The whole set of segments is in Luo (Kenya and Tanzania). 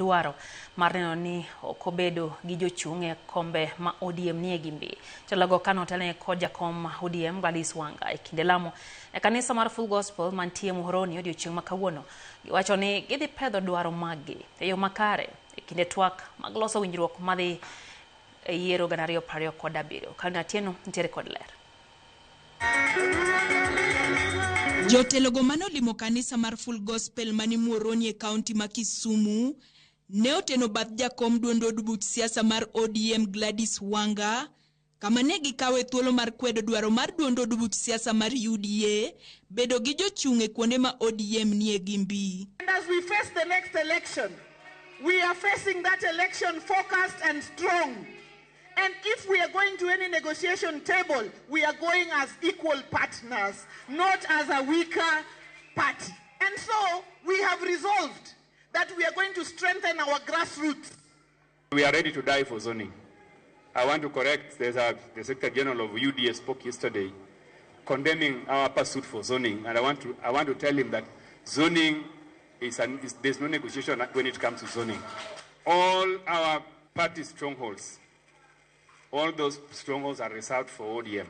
dwaro mar neno ni okobedo gi jochung' e kombe ma ODM nie gimbi. Chalago kano telne kod jakom ODM Gladys Wanga e kinde lamo e kanisa mar Full Gospel mantie Muhoroni odiochieng' ma kawuono. Giwacho ni gidhi pedho dwaro maggi e yo makare e kinde twak mag loso winjruok madhi e yiero 2027. Kana tieno ntiere kod ler. Jotelogo manolimo kanisa mar Full Gospel mani Muhoroni e kaunti ma Kisumu ne oteno bath jakom duond od buch siasa mar ODM Gladys Wanga kama ne gikawe thuolo mar kwedo dwaro mar duond od buch siasa mar UDA bedo gi jochung' e kuonde ma ODM nie gimbi. And as we face the next election, we are facing that election focused and strong. And if we are going to any negotiation table, we are going as equal partners, not as a weaker party. And so we have resolved that we are going to strengthen our grassroots. We are ready to die for zoning. I want to correct, the Secretary General of UDA spoke yesterday condemning our pursuit for zoning. And I want to tell him that zoning there's no negotiation when it comes to zoning. All our party strongholds, all those strongholds are reserved for ODM.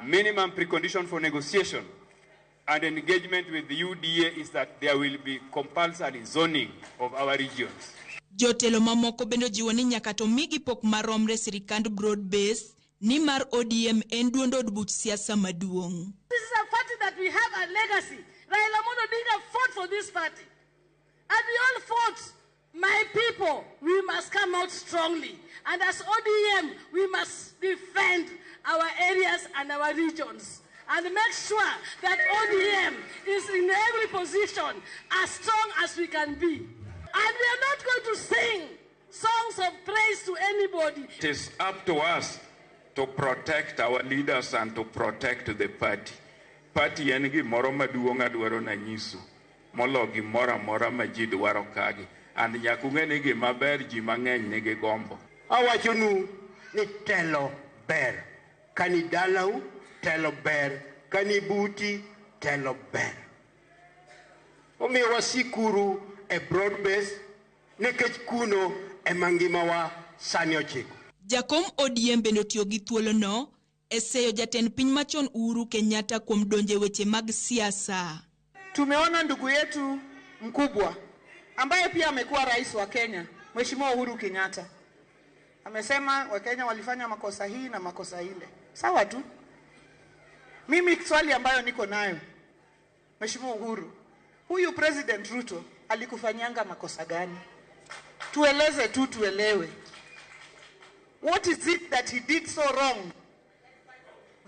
Minimum precondition for negotiation and engagement with the UDA is that there will be compulsory zoning of our regions. Jotelo mamoko bendo jiwo ni nyaka to migi pok maromre sirikand broad base ni mar ODM en duond od buch siasa maduong'. This is a party that we have a legacy. Raila Odinga fought for this party. And we all fought. My people, we must come out strongly. And as ODM, we must defend our areas and our regions. And make sure that ODM is in every position as strong as we can be. And we are not going to sing songs of praise to anybody. It is up to us to protect our leaders and to protect the party. Party en gimoro maduong' adwaro na nyiso. Molo gimoro amora ma ji dwaro kagi. And nyakung'e ni gimaber ji mang'eny nigi gombo. Awachonu ni telo ber. Kani dalau telo ber. Kani buti telo ber. Omiyo wasikuru e broad base nikech kuno e mangimawa sani ochiko. Jakom ODM bende otiyo gi thuolono e seyo jatend piny machon Uhuru Kenyatta kuom donje weche mag siasa. Tumeona ndugu yetu mkubwa ambaye pia amekuwa rais wa Kenya, Mheshimiwa Uhuru Kenyatta. Amesema Wakenya walifanya makosa hii na makosa ile. Sawa tu. Mimi swali ambayo niko nayo, Mheshimiwa Uhuru, huyu President Ruto alikufanyanga makosa gani? Tueleze tu tuelewe. What is it that he did so wrong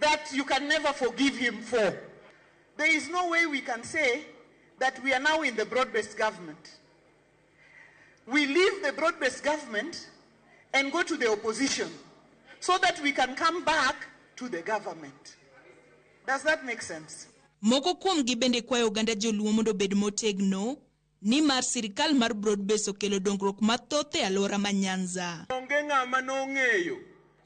that you can never forgive him for? There is no way we can say that we are now in the broad-based government. We leave the broad-based government and go to the opposition so that we can come back to the government. Does that make sense? Moko kuom gi bende kwayo oganda joluo mondo bed motegno ni mar sirikal mar broad base okelo dongruok mathoth e alwora ma Nyanza. Onge ng'ama nong'eyo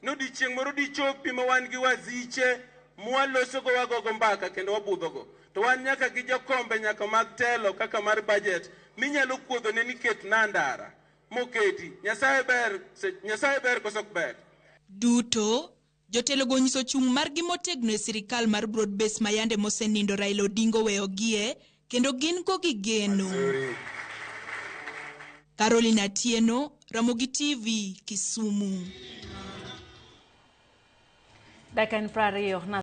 nodichieng' moro dichopi ma wan gi waziche mwaloso go wagogo mbaka kendo wabudhogo. To wan nyaka gi jokombe nyaka mag telo kaka mar budget minyalo kuodho ne niket nandara moketi. Nyasaye ber koso ber. Duto jotelo go nyiso chung' margi motegno e sirikal mar broad base mayande mosenindo Raila Odinga weyogie kendo gin go gi geno. Carolina Tieno, Ramogi TV, Kisumu. Dakika 20